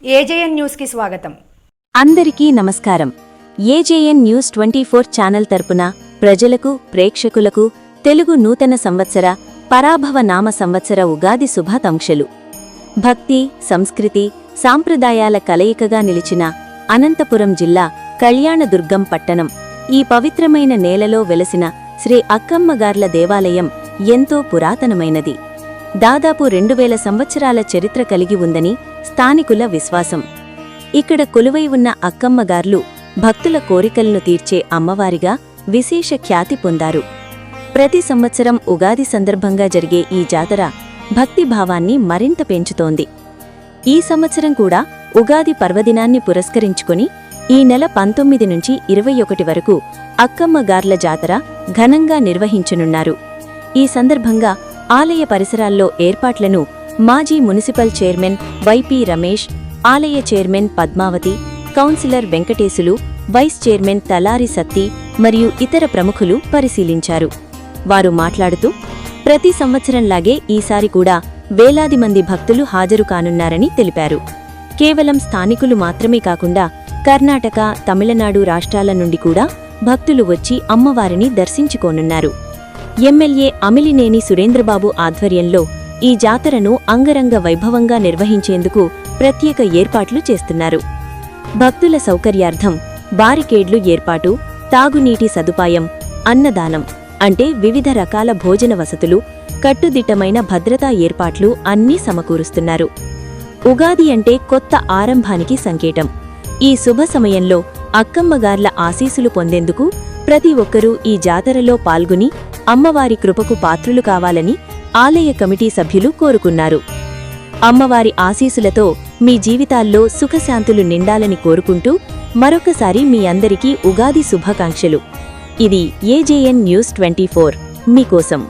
AJN news కి స్వాగతం. అందరికీ నమస్కారం. ఏజేఎన్ న్యూస్ 24 ఛానల్ తరపున ప్రజలకు, ప్రేక్షకులకు తెలుగు నూతన సంవత్సర పరాభవ నామ సంవత్సర ఉగాది శుభాకాంక్షలు. భక్తి, సంస్కృతి, సాంప్రదాయాల కలయికగా నిలిచిన అనంతపురం జిల్లా కళ్యాణదుర్గం పట్టణం ఈ పవిత్రమైన నేలలో వెలసిన శ్రీ అక్కమ్మగార్ల దేవాలయం ఎంతో పురాతనమైనది. దాదాపు 2000 సంవత్సరాల చరిత్ర కలిగి ఉందని స్థానికుల విశ్వాసం. ఇక్కడ కొలువై ఉన్న అక్కమ్మగార్లు భక్తుల కోరికలను తీర్చే అమ్మవారిగా విశేష ఖ్యాతి పొందారు. ప్రతి సంవత్సరం ఉగాది సందర్భంగా జరిగే ఈ జాతర భక్తిభావాన్ని మరింత పెంచుతోంది. ఈ సంవత్సరం కూడా ఉగాది పర్వదినాన్ని పురస్కరించుకుని ఈ నెల 19 నుంచి 21 వరకు అక్కమ్మగార్ల జాతర ఘనంగా నిర్వహించనున్నారు. ఈ సందర్భంగా ఆలయ పరిసరాల్లో ఏర్పాట్లను మాజీ మున్సిపల్ చైర్మన్ వైపీ రమేష్, ఆలయ chairman Padmavati, councillor Venkateshulu, vice chairman Talari Satti మరియు ఇతర ప్రముఖులు పరిశీలించారు. వారు మాట్లాడుతూ, ప్రతి సంవత్సరంలాగే ఈసారి కూడా వేలాది మంది భక్తులు హాజరు కానున్నారని తెలిపారు. కేవలం స్థానికులు మాత్రమే కాకుండా కర్ణాటక, తమిళనాడు రాష్ట్రాల నుండి కూడా భక్తులు వచ్చి అమ్మవారిని దర్శించుకోనున్నారు. ఎమ్మెల్యే అమిలినేని సురేంద్రబాబు ఆధ్వర్యంలో ఈ జాతరను అంగరంగ వైభవంగా నిర్వహించేందుకు ప్రత్యేక ఏర్పాట్లు చేస్తున్నారు. భక్తుల సౌకర్యార్థం బారికేడ్లు ఏర్పాటు, తాగునీటి సదుపాయం, అన్నదానం అంటే వివిధ రకాల భోజన వసతులు, కట్టుదిట్టమైన భద్రతా ఏర్పాట్లు అన్నీ సమకూరుస్తున్నారు. ఉగాది అంటే కొత్త ఆరంభానికి సంకేతం. ఈ శుభ సమయంలో అక్కమ్మగార్ల ఆశీస్సులు పొందేందుకు ప్రతి ఒక్కరూ ఈ జాతరలో పాల్గొని అమ్మవారి కృపకు పాత్రులు కావాలని ఆలయ కమిటీ సభ్యులు కోరుకున్నారు. అమ్మవారి ఆశీస్సులతో మీ జీవితాల్లో సుఖశాంతులు నిండాలని కోరుకుంటూ మరొకసారి మీ అందరికీ ఉగాది శుభాకాంక్షలు. ఇది ఏజేఎన్ న్యూస్ 24 మీకోసం.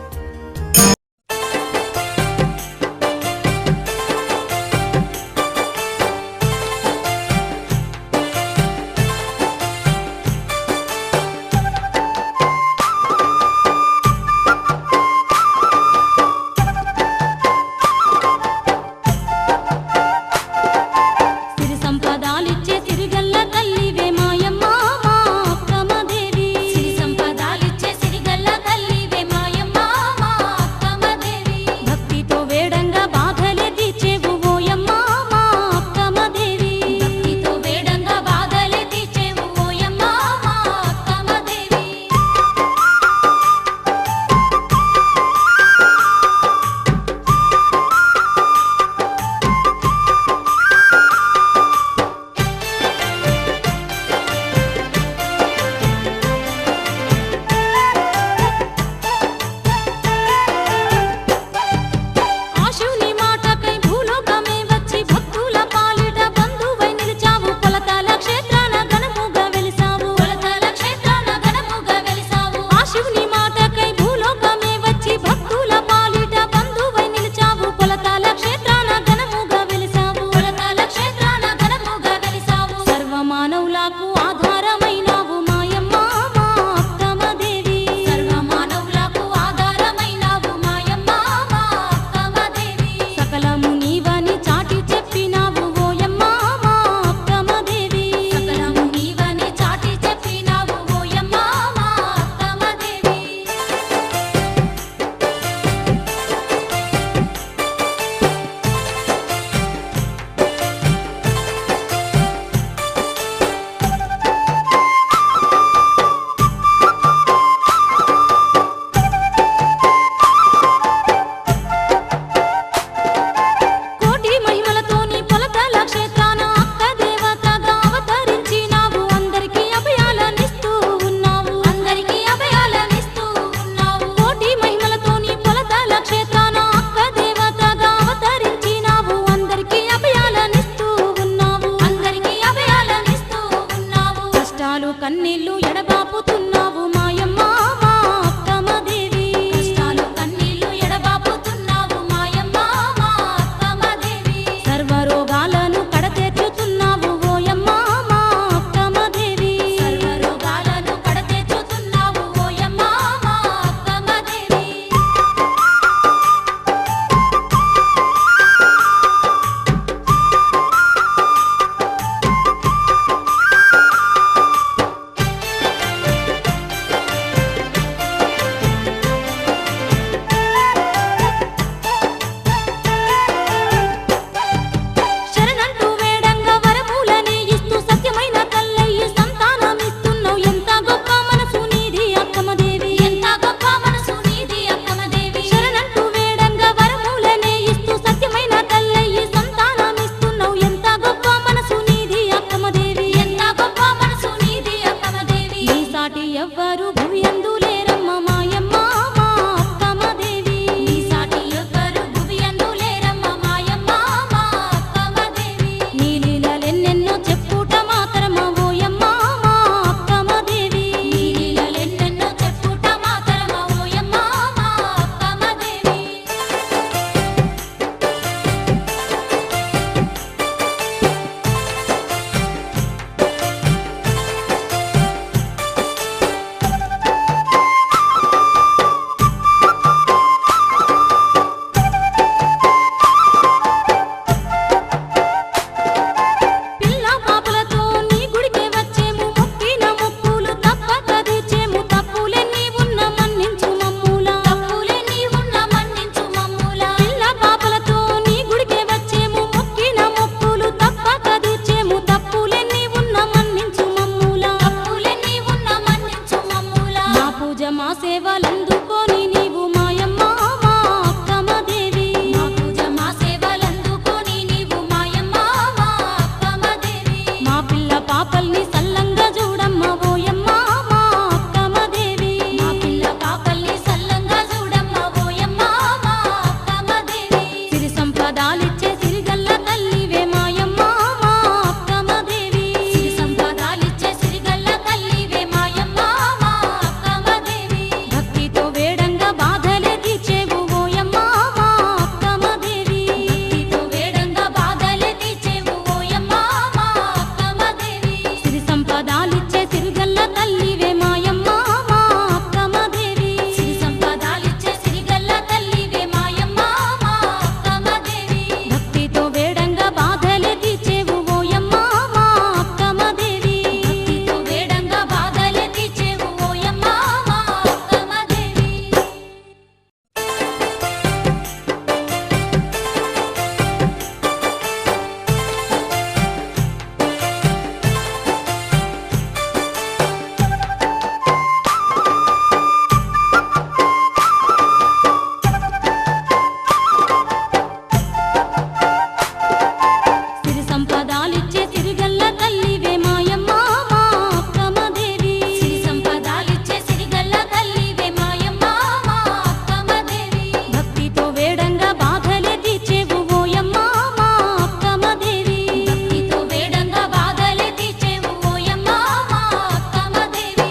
సంపదాలిచ్చే సిరిగల్ల తల్లివే మాయమ్మ మా అక్కమదేవి సిరి సంపదాలిచ్చే సిరిగల్ల తల్లివే మాయమ్మ మా అక్కమదేవి భక్తితో వేడంగా బాధలే తీర్చేవు ఓయమ్మ మా అక్కమదేవి భక్తితో వేడంగా బాధలే తీర్చేవు ఓయమ్మ మా అక్కమదేవి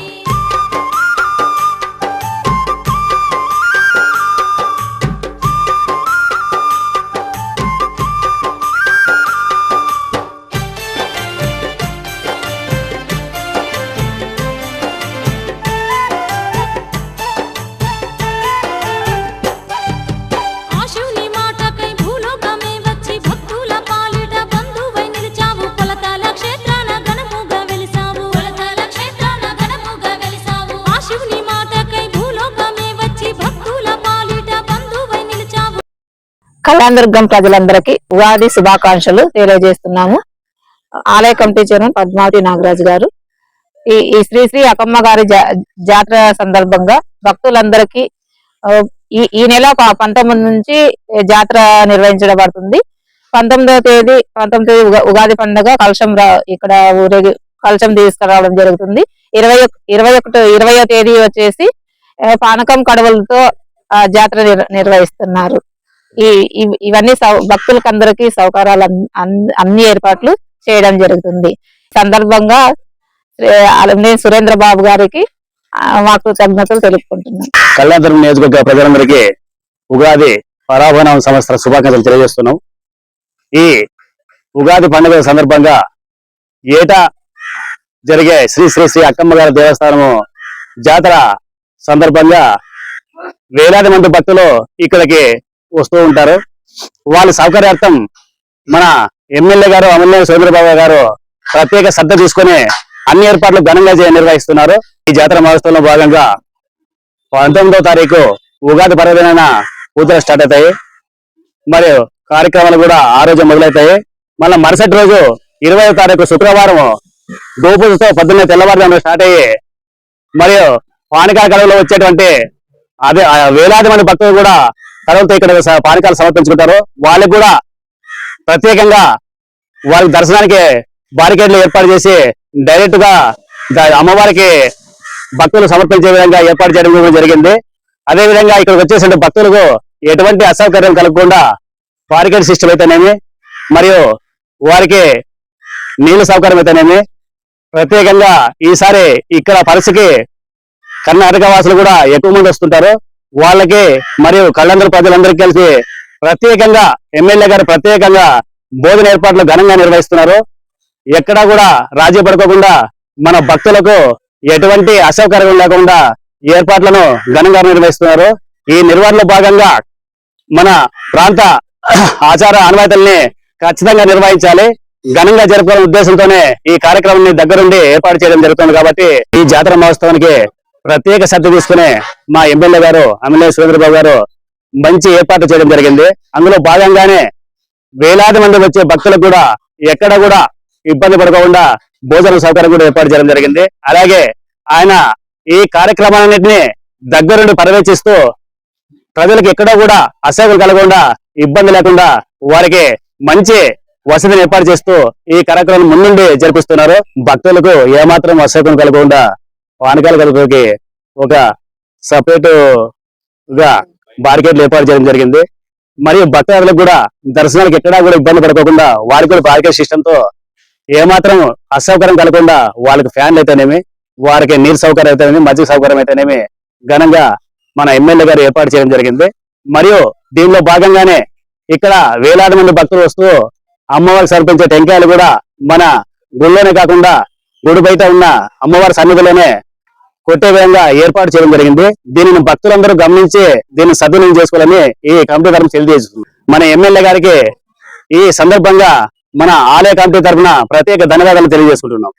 ఆశుని మాటకై భూలోకమే వచ్చి భక్తుల పాలిట బంధువై నిలిచావు కొలతల క్షేత్రాన ఘనముగా వెలిసావు కొలతల క్షేత్రాన ఘనముగా వెలిసావు ఆశుని మాటకై భూలోకమే వచ్చి భక్తుల పాలిట బంధువై నిలిచావు. కళ్యాణదుర్గం ప్రజలందరికీ ఉగాది శుభాకాంక్షలు తెలియజేస్తున్నాము. ఆలయ కమిటీ చైర్మన్ పద్మావతి నాగరాజు గారు ఈ శ్రీ శ్రీ అక్కమ్మ గారి జాతర సందర్భంగా భక్తులందరికీ ఈ నెల 19 నుంచి జాతర నిర్వహించబడుతుంది. 19వ తేదీ ఉగాది పండుగ కలశం ఇక్కడ ఊరేగి కలశం తీసుకురావడం జరుగుతుంది. 20వ తేదీ వచ్చేసి పానకం కడవలతో జాతర నిర్వహిస్తున్నారు. ఇవన్నీ భక్తులకు అందరికీ సౌకర్యాలు అన్ని ఏర్పాట్లు చేయడం జరుగుతుంది. సందర్భంగా సురేంద్ర బాబు గారికి మా కృతజ్ఞతలు తెలుపుకుంటున్నాం. కళ్యాణదుర్గం నియోజకవర్గ ప్రజలందరికీ ఉగాది పరాభవనామ సంవత్సర శుభాకాంక్షలు తెలియజేస్తున్నాం. ఈ ఉగాది పండుగ సందర్భంగా ఏటా జరిగే శ్రీ శ్రీ శ్రీ అక్కమ్మ గారి దేవస్థానము జాతర సందర్భంగా వేలాది మంది భక్తులు ఇక్కడికి వస్తూ ఉంటారు. వాళ్ళ సౌకర్యార్థం మన ఎమ్మెల్యే గారు అమర్నేని సురేంద్రబాబు గారు ప్రత్యేక శ్రద్ధ తీసుకుని అన్ని ఏర్పాట్లు ఘనంగా నిర్వహిస్తున్నారు. ఈ జాతర మహోత్సవంలో భాగంగా 19వ తారీఖు ఉగాది పర్వదినాన పూజలు స్టార్ట్ అవుతాయి. మరియు కార్యక్రమాలు కూడా ఆ రోజు మొదలవుతాయి. మళ్ళీ మరుసటి రోజు 20వ తారీఖు శుక్రవారం గోపూజతో పొద్దున్నే తెల్లవారుజామున స్టార్ట్ అయ్యి మరియు పానకాల కడవలో వచ్చేటువంటి అదే వేలాది మంది భక్తులు కూడా కడవలతో ఇక్కడ పానకాలు సమర్పించుకుంటారు. వాళ్ళకి కూడా ప్రత్యేకంగా వారి దర్శనానికి బారికేడ్లు ఏర్పాటు చేసి డైరెక్ట్ గా అమ్మవారికి భక్తులు సమర్పించే విధంగా ఏర్పాటు చేయడం జరిగింది. అదే విధంగా ఇక్కడికి వచ్చేసిన భక్తులకు ఎటువంటి అసౌకర్యం కలగకుండా బారికేడ్ సిస్టమ్ అయితేనేమి మరియు వారికి నీళ్ల సౌకర్యం అయితేనేమి ప్రత్యేకంగా ఈసారి ఇక్కడ పరిస్థితికి కర్ణాటక వాసులు కూడా ఎక్కువ మంది వస్తుంటారు. వాళ్ళకి మరియు కళ్యాణదుర్గం ప్రజలందరికీ కలిసి ప్రత్యేకంగా ఎమ్మెల్యే గారు ప్రత్యేకంగా భోజన ఏర్పాట్లు ఘనంగా నిర్వహిస్తున్నారు. ఎక్కడా కూడా రాజీ పడుకోకుండా మన భక్తులకు ఎటువంటి అసౌకర్యం లేకుండా ఏర్పాట్లను ఘనంగా నిర్వహిస్తున్నారు. ఈ నిర్వహణలో భాగంగా మన ప్రాంత ఆచార ఆనవాయితల్ని ఖచ్చితంగా నిర్వహించాలి, ఘనంగా జరుపుకునే ఉద్దేశంతోనే ఈ కార్యక్రమాన్ని దగ్గరుండి ఏర్పాటు చేయడం జరుగుతుంది. కాబట్టి ఈ జాతర మహోత్సవానికి ప్రత్యేక శ్రద్ధ తీసుకునే మా ఎమ్మెల్యే గారు అమర్నేని సురేంద్రబాబు గారు మంచి ఏర్పాట్లు చేయడం జరిగింది. అందులో భాగంగానే వేలాది మంది వచ్చే భక్తులకు కూడా ఎక్కడ కూడా ఇబ్బంది పడకుండా భోజన సౌకర్యం కూడా ఏర్పాటు చేయడం జరిగింది. అలాగే ఆయన ఈ కార్యక్రమాలన్నింటినీ దగ్గరుండి పర్యవేక్షిస్తూ ప్రజలకు ఎక్కడా కూడా అసౌకర్యం కలగకుండా ఇబ్బంది లేకుండా వారికి మంచి వసతిని ఏర్పాటు చేస్తూ ఈ కార్యక్రమం ముందుండి జరిపిస్తున్నారు. భక్తులకు ఏమాత్రం అసౌకర్యం కలగకుండా పానకాల కలుపుకి ఒక సపరేట్ గా బారికేడ్లు ఏర్పాటు చేయడం జరిగింది. మరియు భక్తులకు కూడా దర్శనానికి ఎక్కడా కూడా ఇబ్బంది పడుకోకుండా వారికి కూడా బారికేడ్ సిస్టమ్ తో ఏమాత్రం అసౌకర్యం కలగకుండా వాళ్ళకి ఫ్యాన్లు అయితేనేమి వారికి నీరు సౌకర్యం అయితేనేమి మజ్జిగ సౌకర్యం అయితేనేమి ఘనంగా మన ఎమ్మెల్యే గారు ఏర్పాటు చేయడం జరిగింది. మరియు దీనిలో భాగంగానే ఇక్కడ వేలాది మంది భక్తులు వస్తూ అమ్మవారికి సమర్పించే టెంకాయలు కూడా మన గుడిలోనే కాకుండా గుడి బయట ఉన్న అమ్మవారి సన్నిధిలోనే కొట్టే విధంగా ఏర్పాటు చేయడం జరిగింది. దీనిని భక్తులందరూ గమనించి దీన్ని సద్వినియోగం చేసుకోవాలని ఈ కమిటీ తరఫున తెలియజేస్తుంది. మన ఎమ్మెల్యే గారికి ఈ సందర్భంగా మన ఆలయ కమిటీ తరఫున ప్రత్యేక ధన్యవాదాలు తెలియజేసుకుంటున్నాం.